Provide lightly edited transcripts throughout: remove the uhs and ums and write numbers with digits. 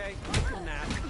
okay. I can nap.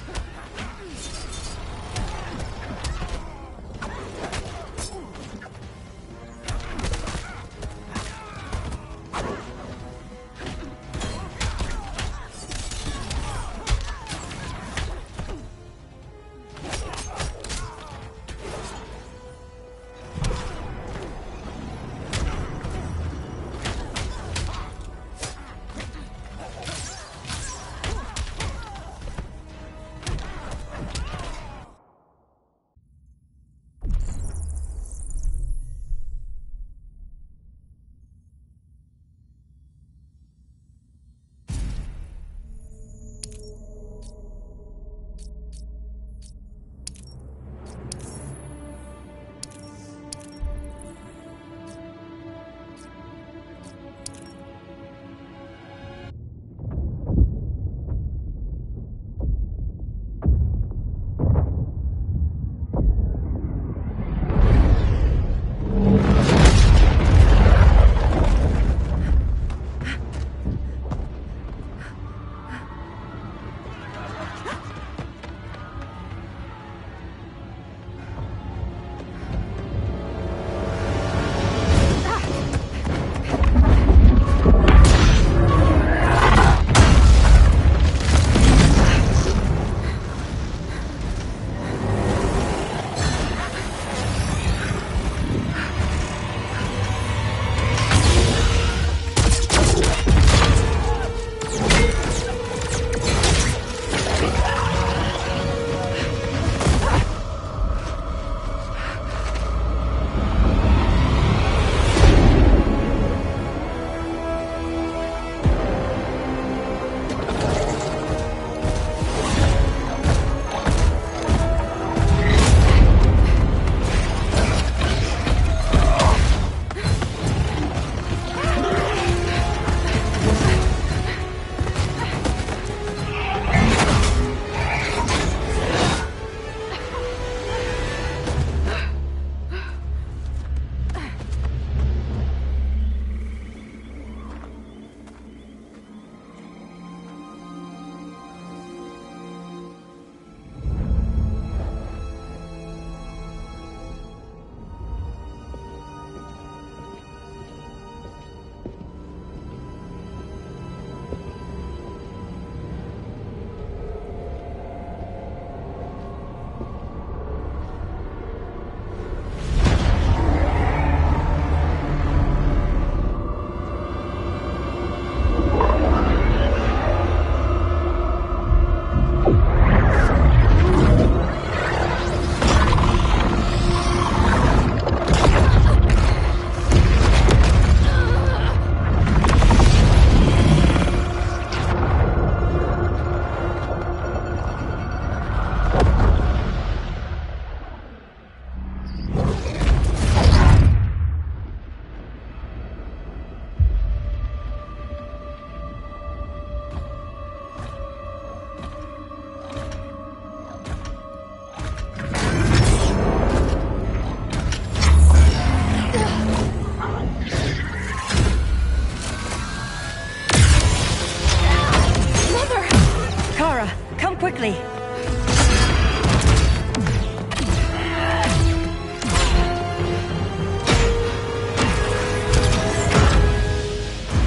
quickly.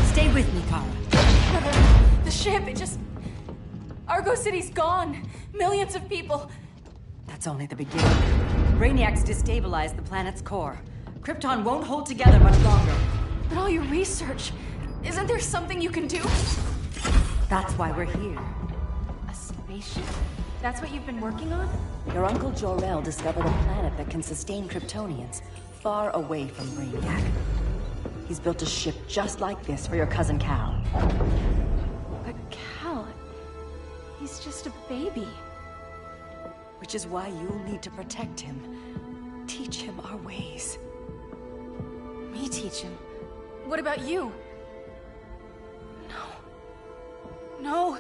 Stay with me, Kara. The ship, it just... Argo City's gone. Millions of people. That's only the beginning. Brainiacs destabilized the planet's core. Krypton won't hold together much longer. But all your research, isn't there something you can do? That's why we're here. A spaceship? That's what you've been working on? Your uncle Jor-El discovered a planet that can sustain Kryptonians, far away from Brainiac. He's built a ship just like this for your cousin Cal. But Cal... he's just a baby. Which is why you'll need to protect him. Teach him our ways. Me teach him? What about you? No.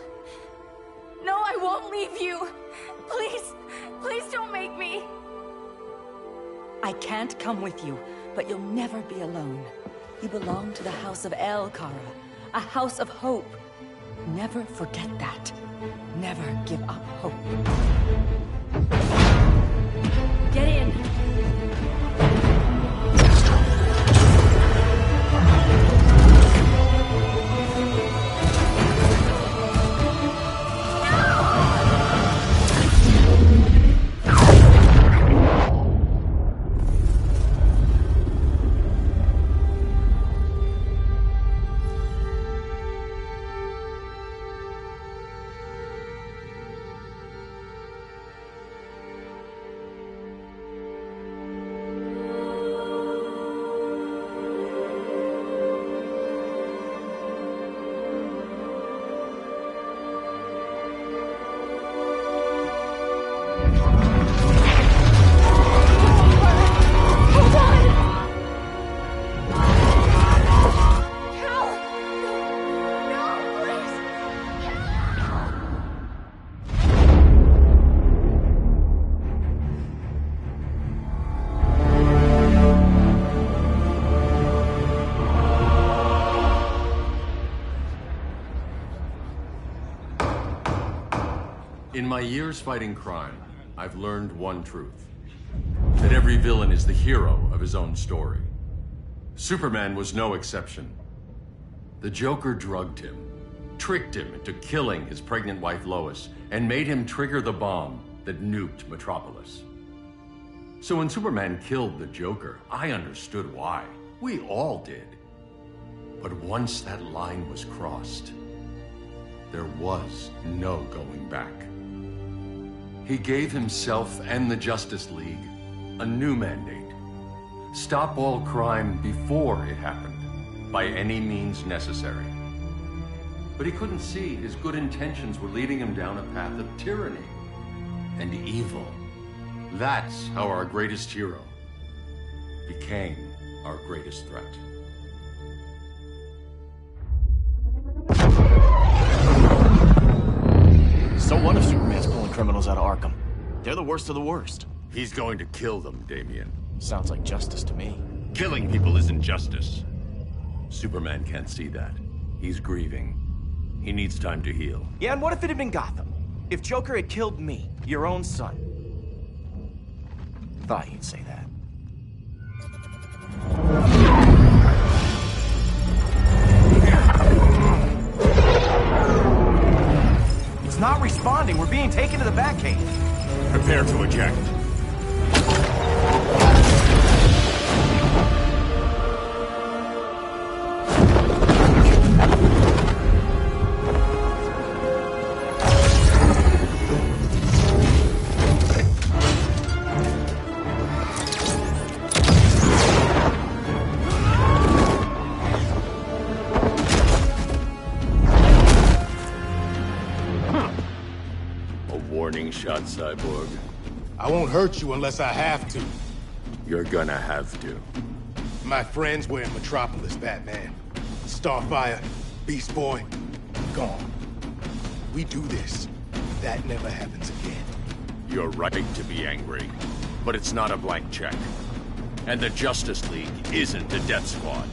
No, I won't leave you. Please, please don't make me. I can't come with you, but you'll never be alone. You belong to the House of El, Kara. A house of hope. Never forget that. Never give up hope. Get in! In my years fighting crime, I've learned one truth. That every villain is the hero of his own story. Superman was no exception. The Joker drugged him, tricked him into killing his pregnant wife Lois, and made him trigger the bomb that nuked Metropolis. So when Superman killed the Joker, I understood why. We all did. But once that line was crossed, there was no going back. He gave himself and the Justice League a new mandate. Stop all crime before it happened, by any means necessary. But he couldn't see his good intentions were leading him down a path of tyranny and evil. That's how our greatest hero became our greatest threat. So what if Superman's pulling criminals out of Arkham? They're the worst of the worst. He's going to kill them, Damian. Sounds like justice to me. Killing people isn't justice. Superman can't see that. He's grieving. He needs time to heal. Yeah, and what if it had been Gotham? If Joker had killed me, your own son? Thought you'd say that. It's not responding. We're being taken to the Batcave. Prepare to eject. Warning shot, Cyborg. I won't hurt you unless I have to. You're gonna have to. My friends were in Metropolis, Batman. Starfire, Beast Boy, gone. We do this. That never happens again. You're right to be angry, but it's not a blank check. And the Justice League isn't the Death Squad.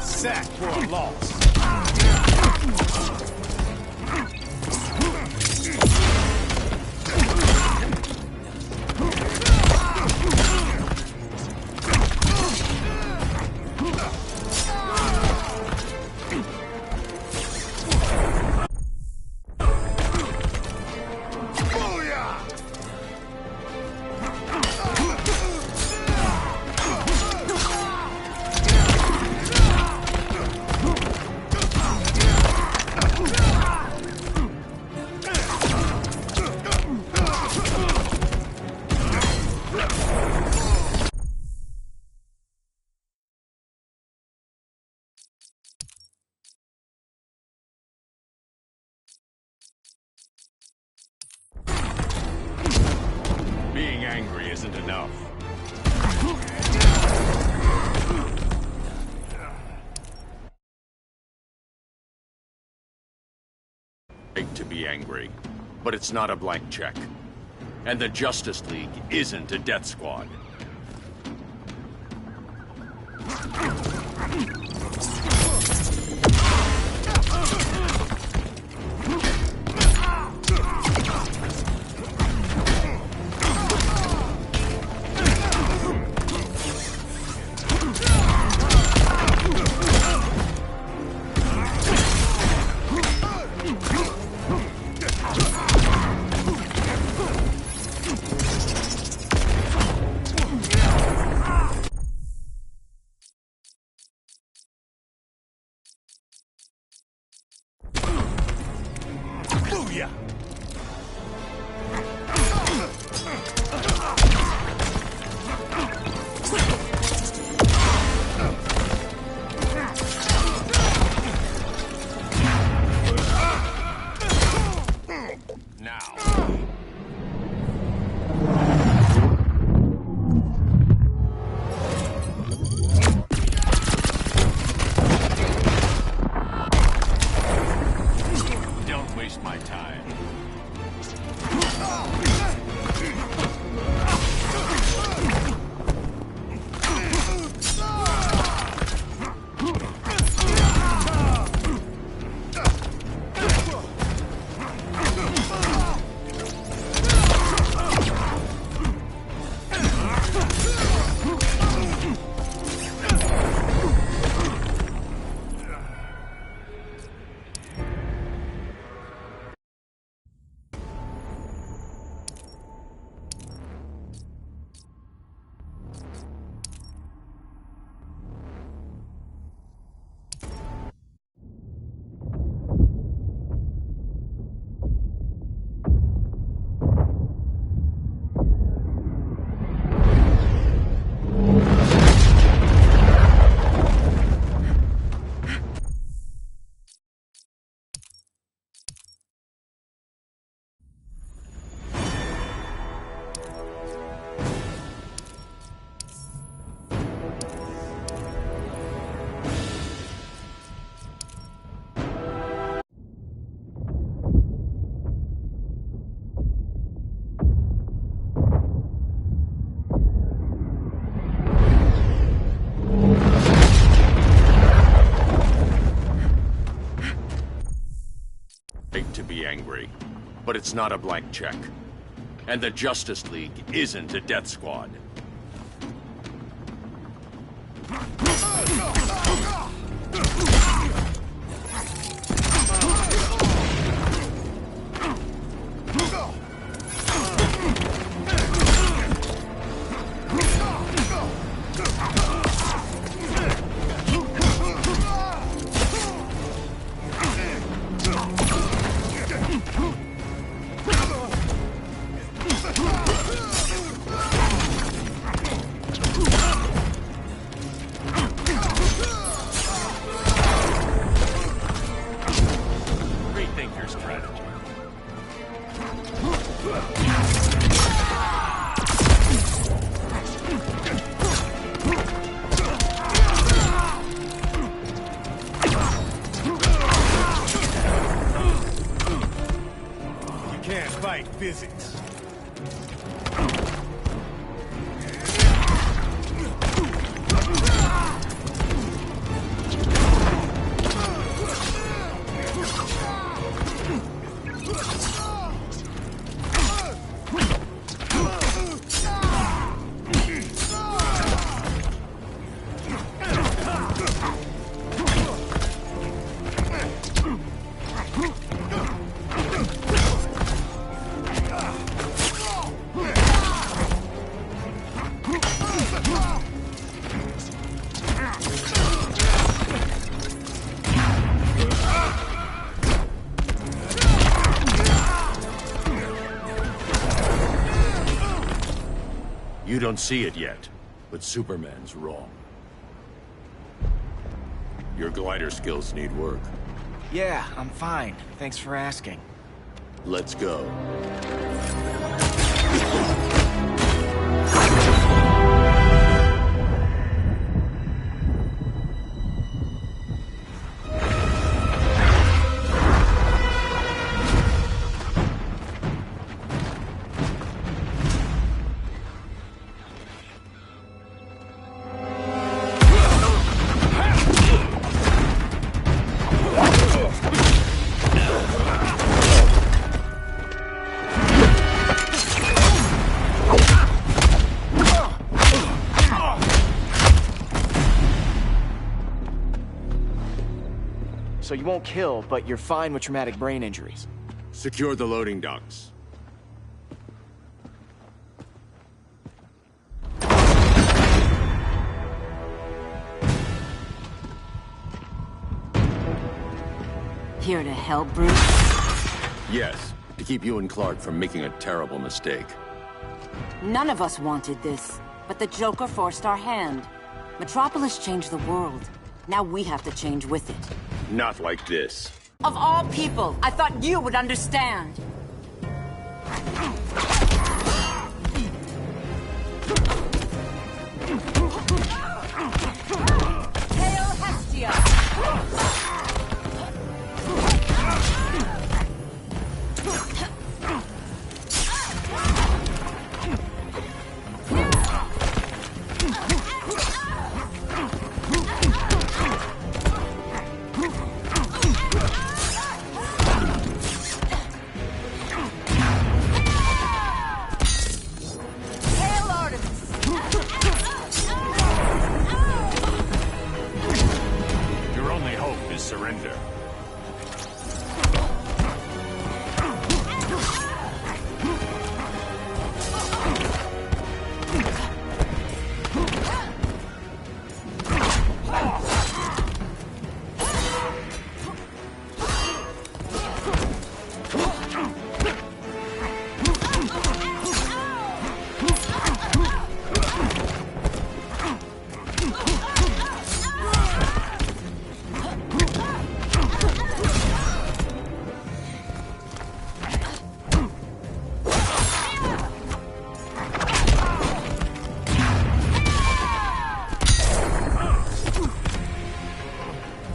Sack for a loss. Being angry isn't enough. to be angry, but it's not a blank check. And the Justice League isn't a death squad. Booyah! Now. Don't waste my time. To be angry, but it's not a blank check. And the Justice League isn't a death squad. Rethink your strategy. You can't fight physics. You don't see it yet, but Superman's wrong. Your glider skills need work. Yeah, I'm fine. Thanks for asking. Let's go. so you won't kill, but you're fine with traumatic brain injuries. Secure the loading docks. Here to help, Bruce? Yes, to keep you and Clark from making a terrible mistake. None of us wanted this, but the Joker forced our hand. Metropolis changed the world. Now we have to change with it. Not like this. Of all people, I thought you would understand. Hail Hestia! Your only hope is surrender.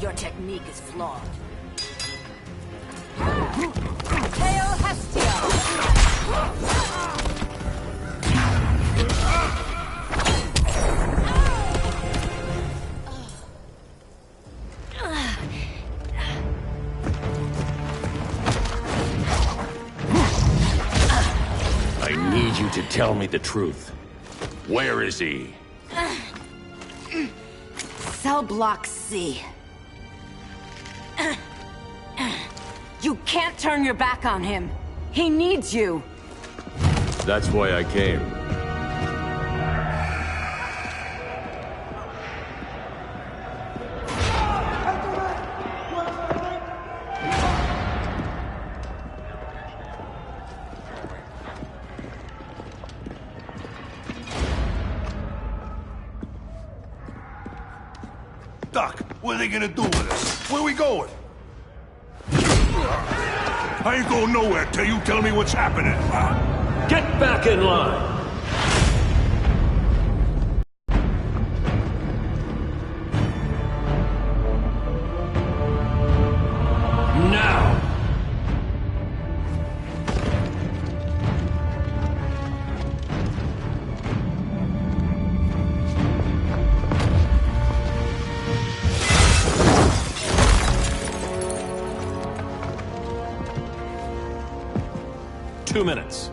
Your technique is flawed. Hail Hestia! I need you to tell me the truth. Where is he? Cell Block C. You can't turn your back on him. He needs you. That's why I came. Doc, what are they gonna do with us? Where we going? I ain't going nowhere till you tell me what's happening. Get back in line! Now! Two minutes.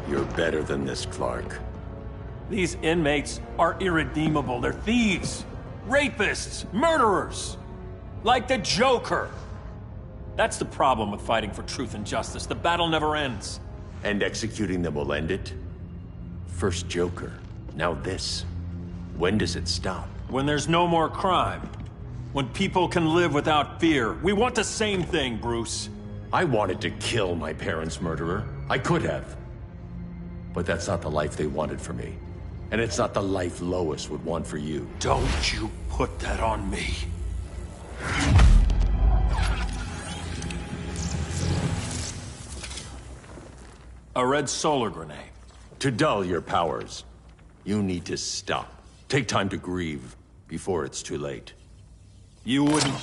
You're better than this, Clark. These inmates are irredeemable. They're thieves, rapists, murderers. Like the Joker. That's the problem with fighting for truth and justice. The battle never ends. And executing them will end it? First Joker, now this. When does it stop? When there's no more crime. When people can live without fear. We want the same thing, Bruce. I wanted to kill my parents' murderer. I could have. But that's not the life they wanted for me. And it's not the life Lois would want for you. Don't you put that on me. A red solar grenade. To dull your powers, you need to stop. Take time to grieve before it's too late. You wouldn't...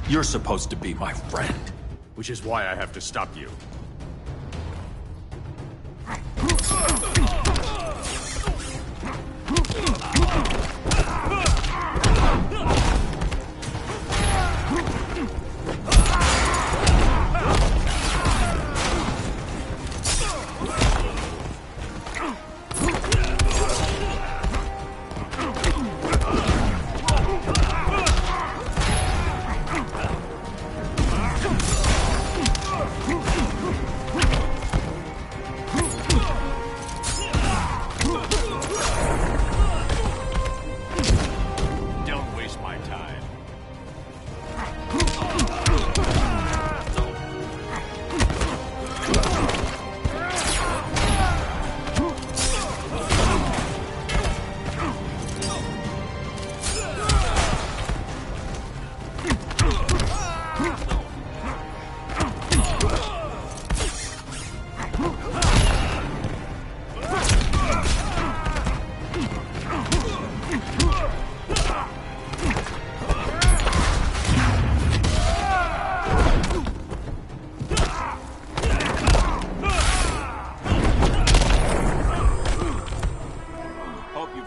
You're supposed to be my friend. Which is why I have to stop you.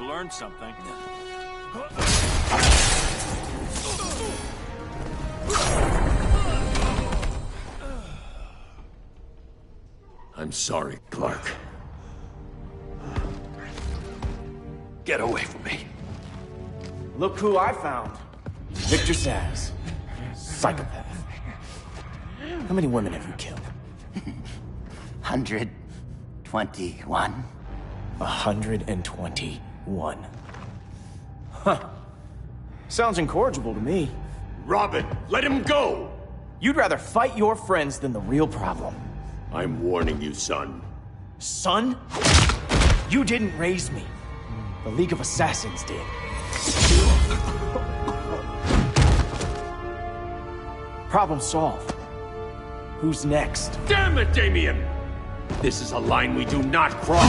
learned something. I'm sorry, Clark. Get away from me. Look who I found. Victor Zsasz. Psychopath. How many women have you killed? 121. 121. Huh. Sounds incorrigible to me. Robin, let him go! You'd rather fight your friends than the real problem. I'm warning you, son. Son? You didn't raise me. The League of Assassins did. Problem solved. Who's next? Damn it, Damien! This is a line we do not cross.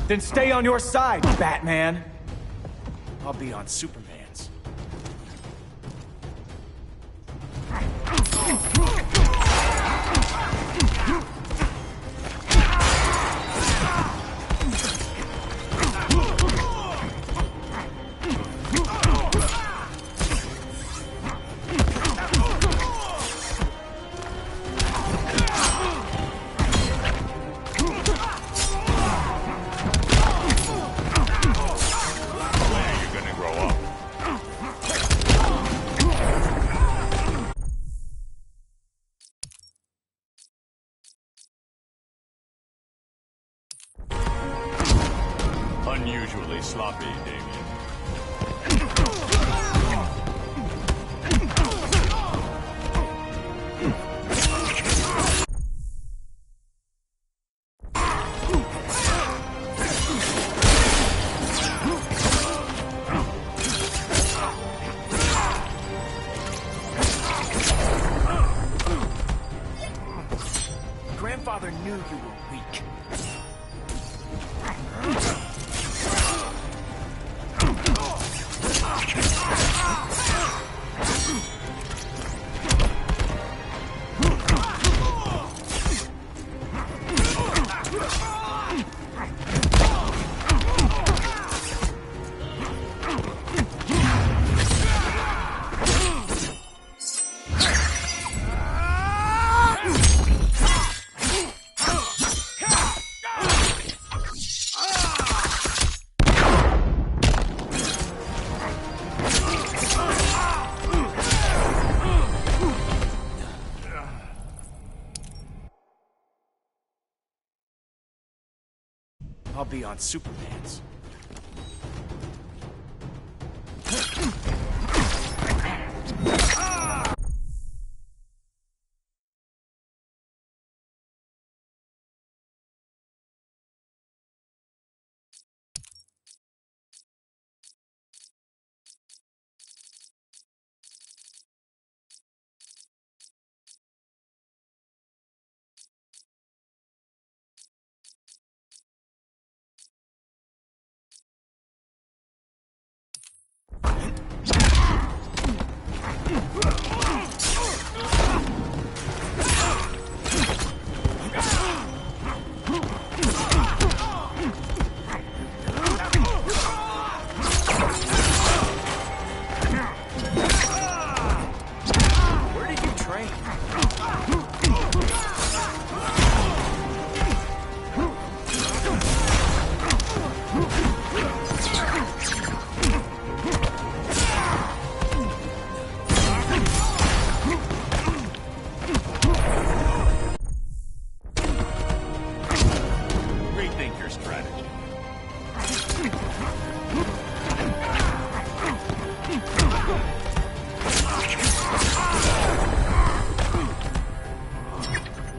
Then stay on your side, Batman. I'll be on Superman's. Unusually sloppy, Damien. Grandfather knew you were weak. I'll be on Superman's.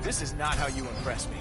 This is not how you impress me.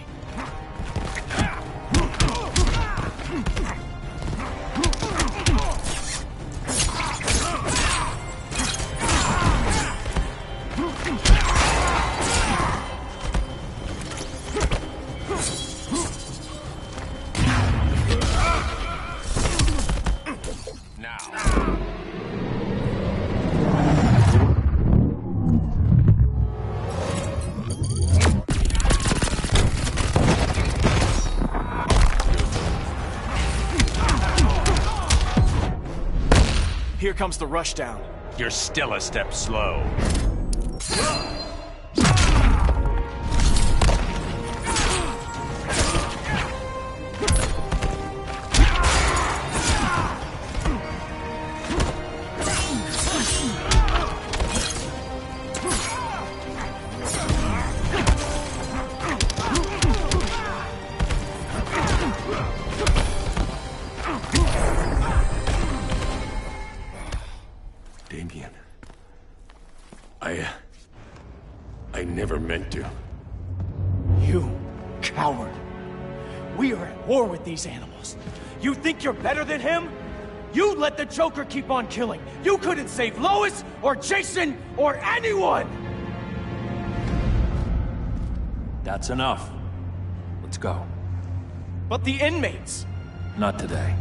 Here comes the rushdown. You're still a step slow. Damien. I never meant to. You coward. We are at war with these animals. You think you're better than him? You let the Joker keep on killing. You couldn't save Lois, or Jason, or anyone! That's enough. Let's go. But the inmates! Not today.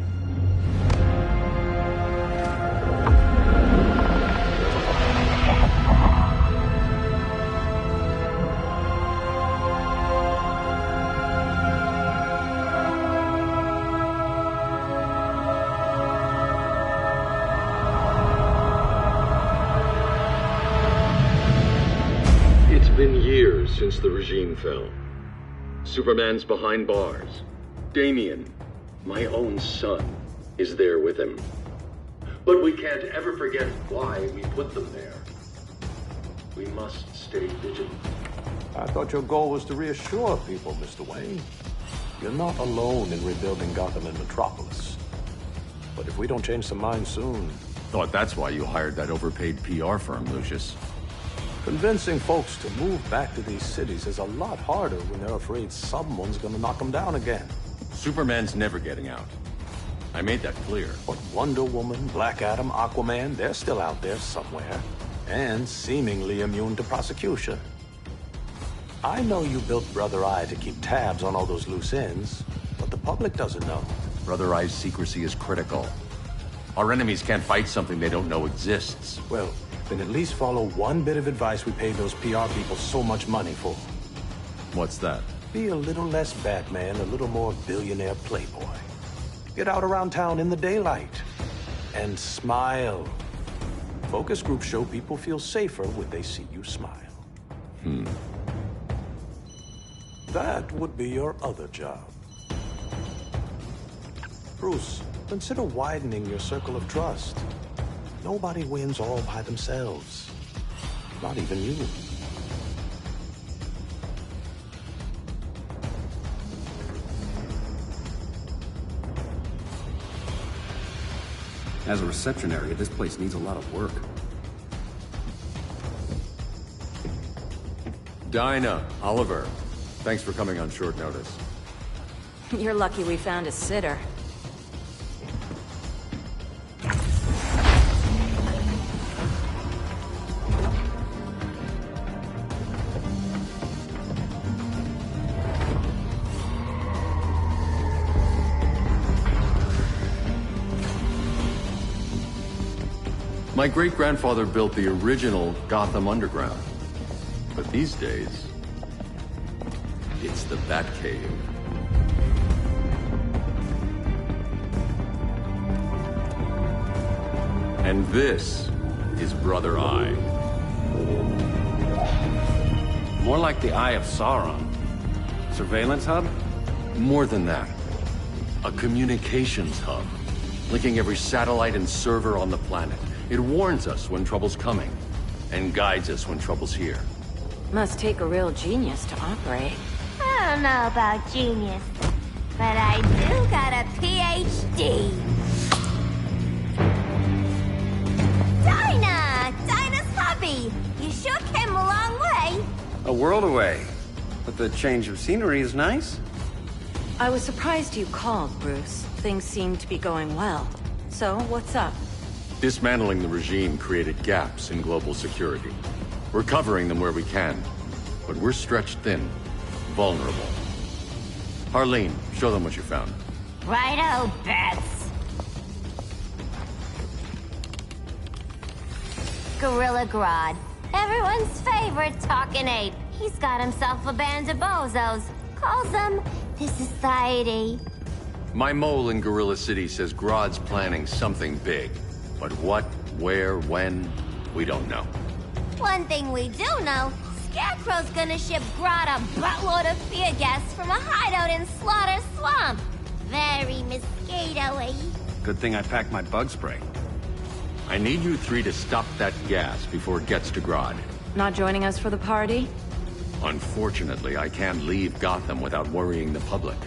It's been years since the regime fell. Superman's behind bars. Damien, my own son, is there with him. But we can't ever forget why we put them there. We must stay vigilant. I thought your goal was to reassure people, Mr. Wayne. You're not alone in rebuilding Gotham and Metropolis. But if we don't change some minds soon... Thought that's why you hired that overpaid PR firm, Lucius. Convincing folks to move back to these cities is a lot harder when they're afraid someone's gonna knock them down again. Superman's never getting out. I made that clear. But Wonder Woman, Black Adam, Aquaman, they're still out there somewhere. And seemingly immune to prosecution. I know you built Brother Eye to keep tabs on all those loose ends, but the public doesn't know. Brother Eye's secrecy is critical. Our enemies can't fight something they don't know exists. Well, then at least follow one bit of advice we paid those PR people so much money for. What's that? Be a little less Batman, a little more billionaire playboy. Get out around town in the daylight. And smile. Focus groups show people feel safer when they see you smile. That would be your other job. Bruce, consider widening your circle of trust. Nobody wins all by themselves. Not even you. As a reception area, this place needs a lot of work. Dinah, Oliver, thanks for coming on short notice. You're lucky we found a sitter. My great-grandfather built the original Gotham Underground. But these days, it's the Batcave. And this is Brother Eye. More like the Eye of Sauron. Surveillance hub? More than that. A communications hub, linking every satellite and server on the planet. It warns us when trouble's coming, and guides us when trouble's here. Must take a real genius to operate. I don't know about genius, but I do got a PhD. Dinah's hubby! You sure came a long way. A world away. But the change of scenery is nice. I was surprised you called, Bruce. Things seem to be going well. So, what's up? Dismantling the regime created gaps in global security. We're covering them where we can, but we're stretched thin, vulnerable. Harleen, show them what you found. Righto, Bets. Gorilla Grodd. Everyone's favorite talking ape. He's got himself a band of bozos. Calls them the Society. My mole in Gorilla City says Grodd's planning something big. But what Where, when, we don't know. One thing we do know, Scarecrow's gonna ship Grodd a buttload of fear gas from a hideout in Slaughter Swamp. Very mosquito-y. Good thing I packed my bug spray. I need you three to stop that gas before it gets to Grodd. Not joining us for the party? Unfortunately, I can't leave Gotham without worrying the public.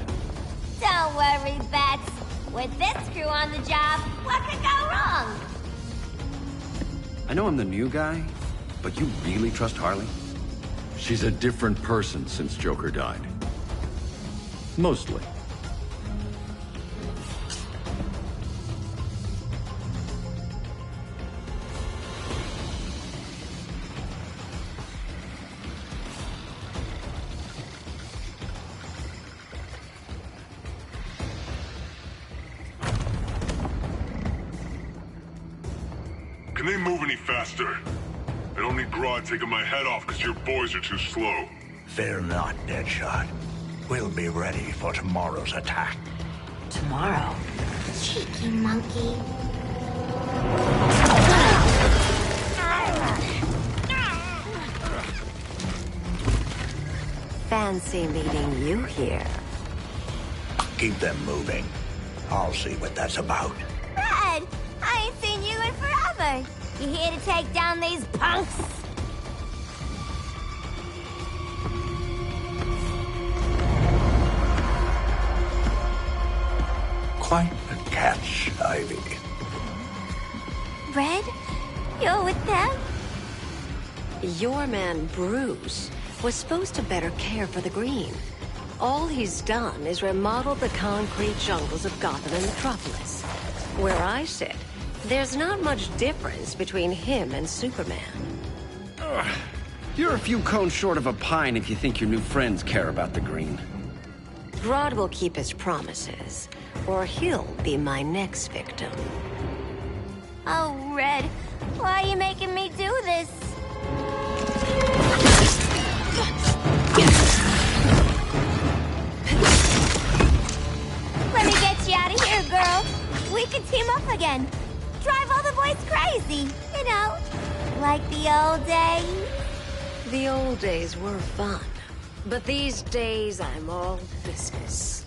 Don't worry, Bats. With this crew on the job, what could go wrong? I know I'm the new guy, but you really trust Harley? She's a different person since Joker died. Mostly. Can they move any faster? I don't need Grodd taking my head off because your boys are too slow. Fear not, Deadshot. We'll be ready for tomorrow's attack. Tomorrow? Cheeky monkey. Fancy meeting you here. Keep them moving. I'll see what that's about. Red, I ain't seen you in forever. You here to take down these punks? Quite the catch, Ivy. Red, you're with them? Your man, Bruce, was supposed to better care for the Green. All he's done is remodel the concrete jungles of Gotham and Metropolis. Where I sit, there's not much difference between him and Superman. You're a few cones short of a pine if you think your new friends care about the Green. Grodd will keep his promises, or he'll be my next victim. Oh, Red, why are you making me do this? Let me get you out of here, girl. We can team up again. Drive all the boys crazy, you know, like the old days. The old days were fun, but these days I'm all business.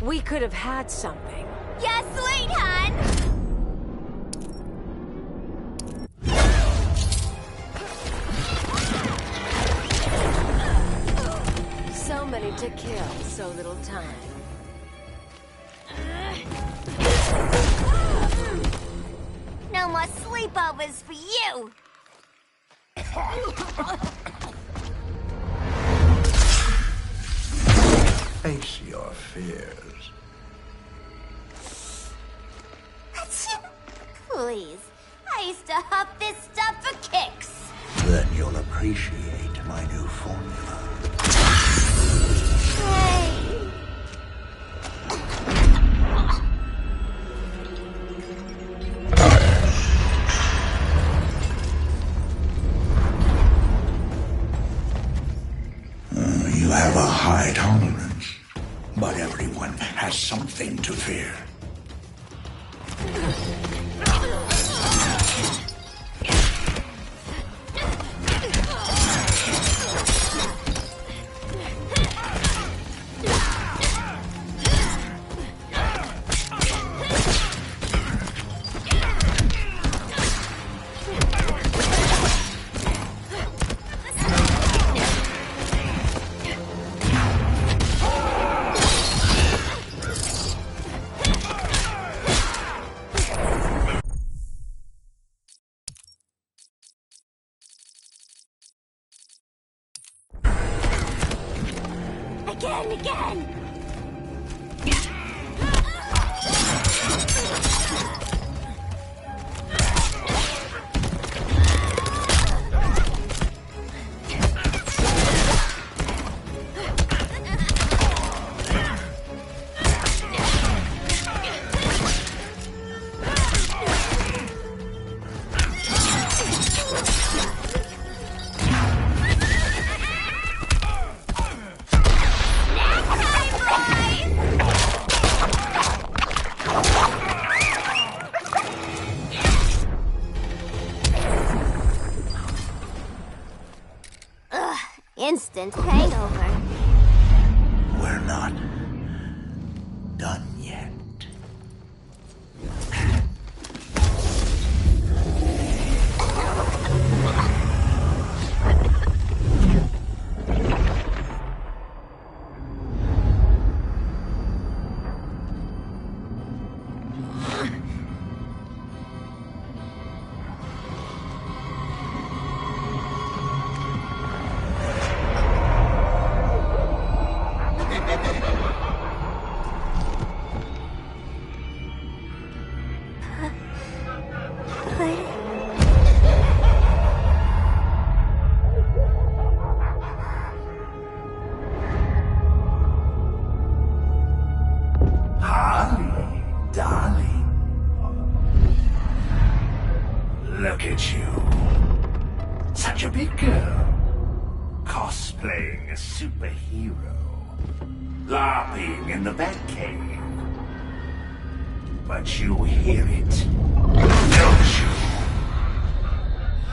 We could have had something. Yeah, sweet, hon! so little time. No more sleepovers for you! Face your fears. Please, I used to huff this stuff for kicks. Then you'll appreciate my new formula. Hey. You have a high tolerance, but everyone has something to fear. Again! Instant hangover. We're not done yet. Look at you. Such a big girl. Cosplaying a superhero. LARPing in the Batcave. But you hear it, don't you?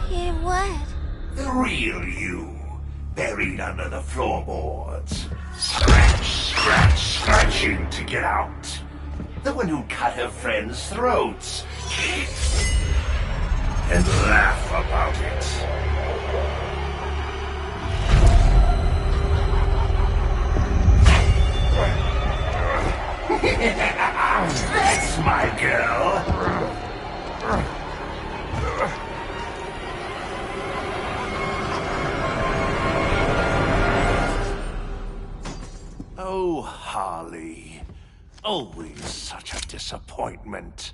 Hear what? The real you, buried under the floorboards. Scratching to get out. The one who cut her friends' throats. And laugh about it. That's my girl. Oh, Harley. Always such a disappointment.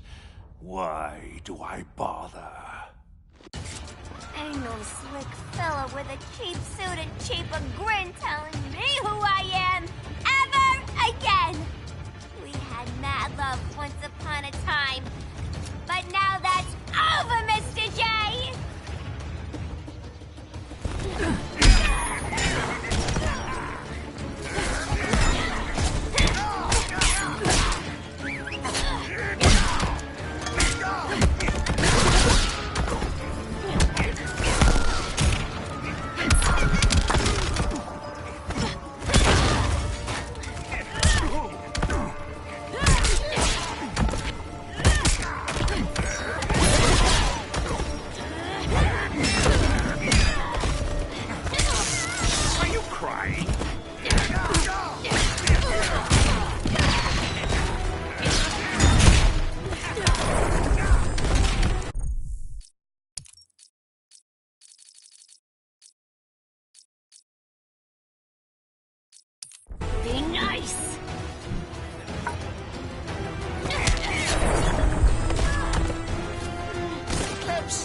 Why do I bother? Ain't no slick fella with a cheap suit and cheaper grin telling me who I am ever again. We had mad love once upon a time, but now that's over, Mr. J.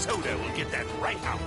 soda will get that right out.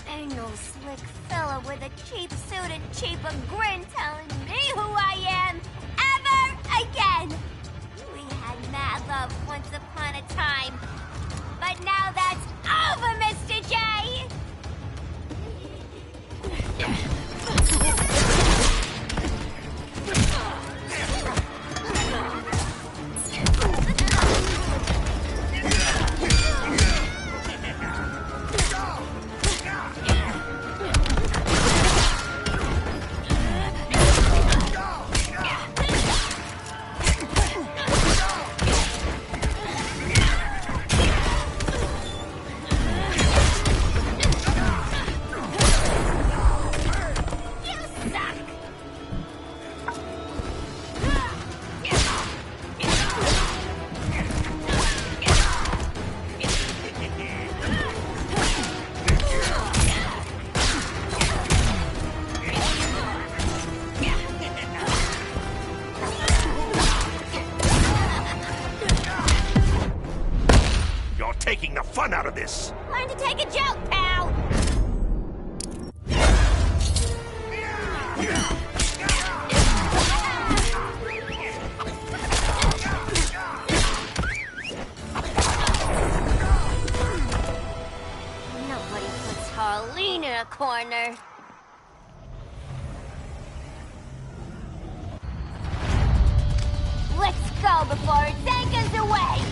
Ain't no slick fella with a cheap suit and cheaper grin telling me who I am ever again. We had mad love once upon a time, but now that's over, Mr. J. Taking the fun out of this. Learn to take a joke, pal. Nobody puts Harleen in a corner. Let's go before it takes us away.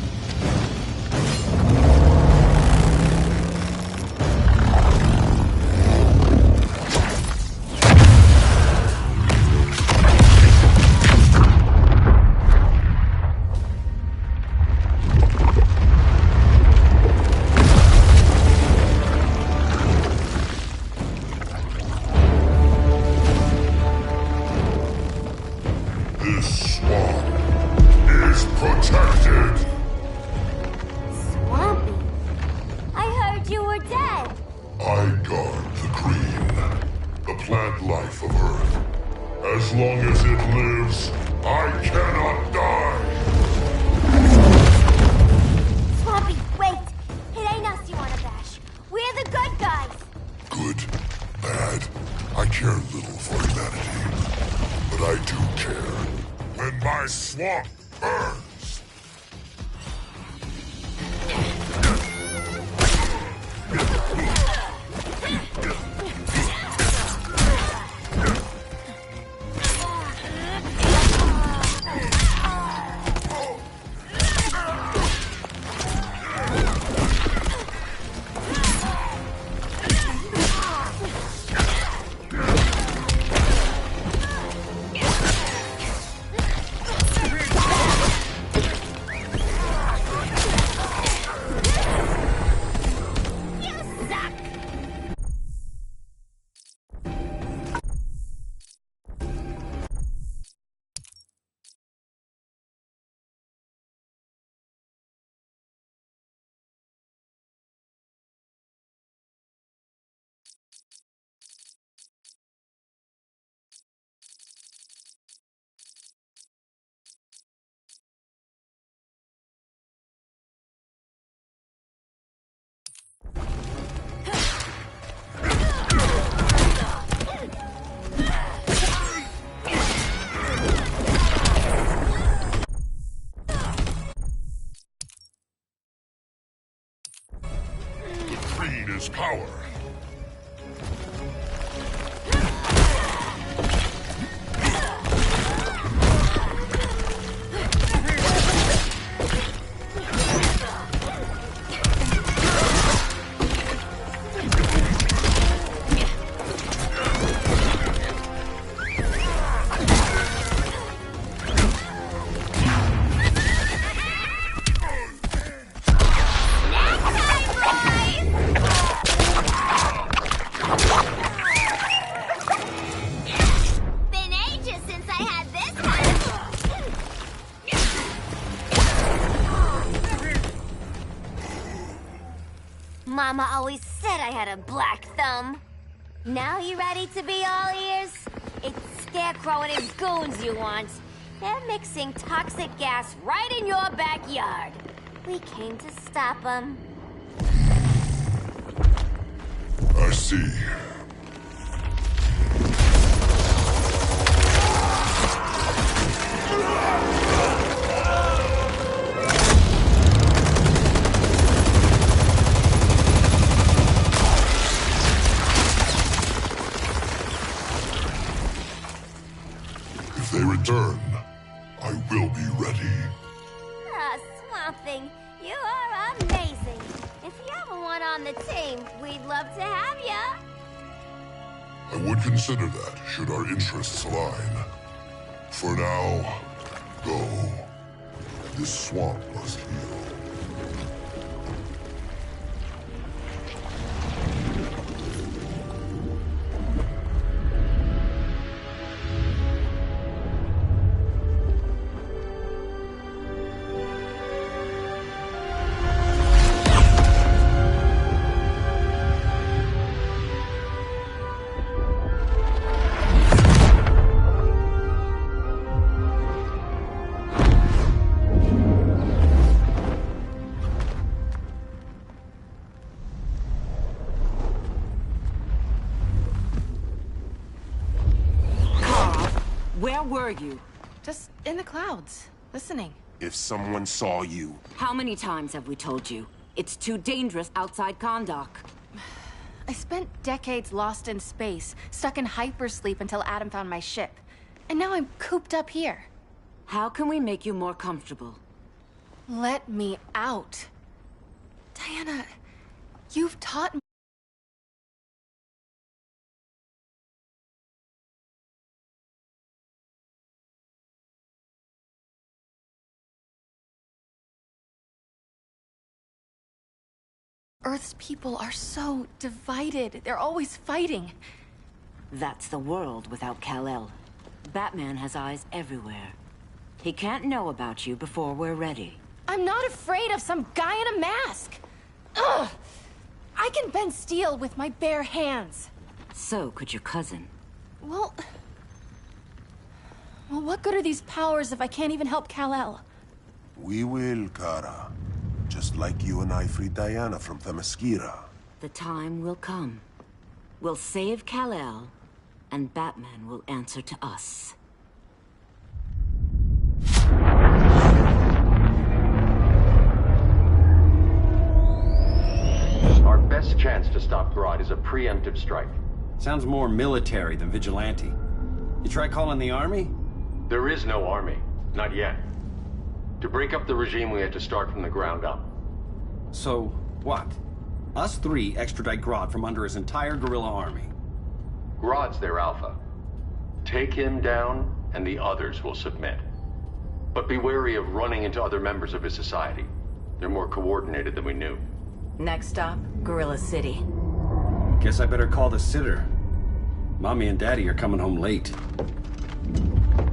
This swamp is protected! Swampy? I heard you were dead. I guard the green, the plant life of Earth. As long as it lives, I cannot die! Swampy, wait! It ain't us you wanna bash. We're the good guys. Good, bad, I care little for humanity. But I do care when my swamp burns! The green is power. Mama always said I had a black thumb. Now you ready to be all ears? It's Scarecrow and his goons you want. They're mixing toxic gas right in your backyard. We came to stop them. I see. If they return, I will be ready. Ah, Swamp Thing, you are amazing. If you ever want on the team, we'd love to have ya. I would consider that, should our interests align. For now, go. This swamp must heal. Where were you? Just in the clouds, listening. If someone saw you... How many times have we told you? It's too dangerous outside Kahndaq. I spent decades lost in space, stuck in hypersleep until Adam found my ship. And now I'm cooped up here. How can we make you more comfortable? Let me out. Diana, you've taught me. Earth's people are so divided. They're always fighting. That's the world without Kal-El. Batman has eyes everywhere. He can't know about you before we're ready. I'm not afraid of some guy in a mask. Ugh! I can bend steel with my bare hands. So could your cousin. Well, what good are these powers if I can't even help Kal-El? We will, Kara. Just like you and I freed Diana from Themyscira. The time will come. We'll save Kal-El, and Batman will answer to us. Our best chance to stop Grodd is a preemptive strike. Sounds more military than vigilante. You try calling the army? There is no army. Not yet. To break up the regime, we had to start from the ground up. So, what? Us three extradite Grodd from under his entire guerrilla army. Grodd's their alpha. Take him down, and the others will submit. But be wary of running into other members of his society. They're more coordinated than we knew. Next stop, Gorilla City. Guess I better call the sitter. Mommy and Daddy are coming home late.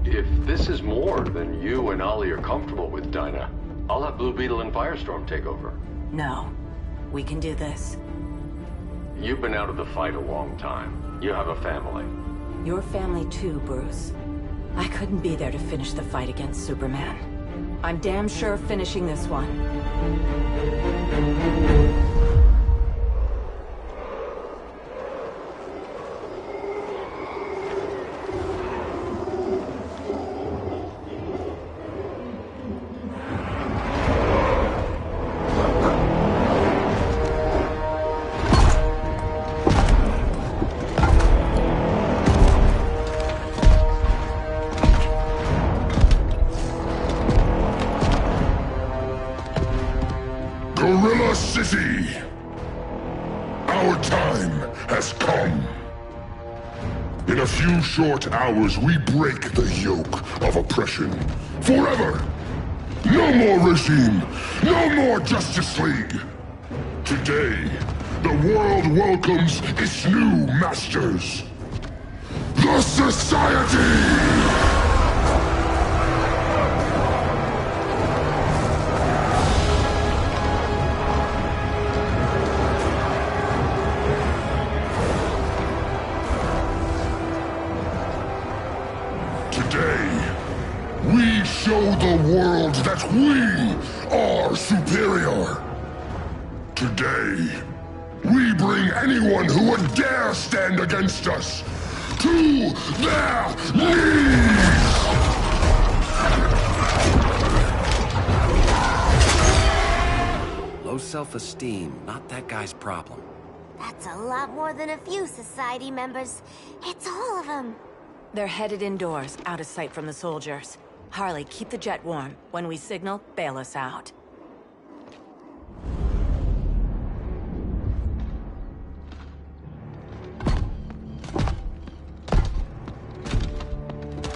If this is more than you and Ollie are comfortable with, Dinah, I'll have Blue Beetle and Firestorm take over. No. We can do this. You've been out of the fight a long time. You have a family. Your family too, Bruce. I couldn't be there to finish the fight against Superman. I'm damn sure finishing this one. Gorilla City! Our time has come. In a few short hours, we break the yoke of oppression. Forever! No more regime! No more Justice League! Today, the world welcomes its new masters. The Society! show the world that we are superior. Today, we bring anyone who would dare stand against us to their knees! Low self-esteem, not that guy's problem. That's a lot more than a few society members. It's all of them. They're headed indoors, out of sight from the soldiers. Harley, keep the jet warm. When we signal, bail us out.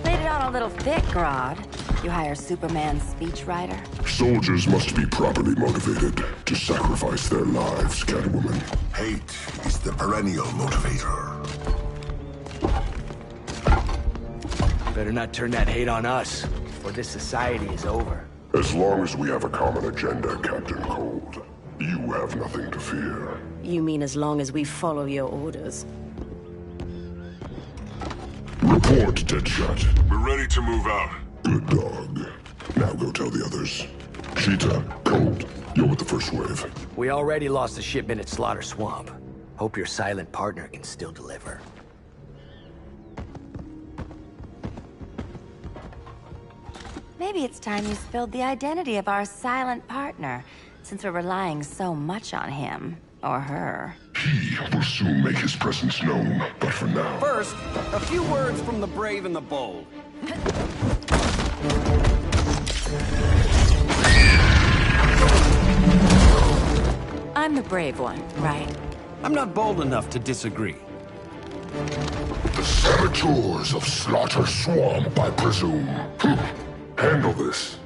Laid it on a little thick, Grodd. You hire Superman's speechwriter? Soldiers must be properly motivated to sacrifice their lives, Catwoman. Hate is the perennial motivator. Better not turn that hate on us, or this society is over. As long as we have a common agenda, Captain Cold, you have nothing to fear. You mean as long as we follow your orders? Report, Deadshot. We're ready to move out. Good dog. Now go tell the others. Cheetah, Cold, you're with the first wave. We already lost a shipment at Slaughter Swamp. Hope your silent partner can still deliver. Maybe it's time you spilled the identity of our silent partner, since we're relying so much on him. Or her. He will soon make his presence known, but for now... First, a few words from the brave and the bold. I'm the brave one, right? I'm not bold enough to disagree. The saboteurs of Slaughter Swamp, I presume. Handle this.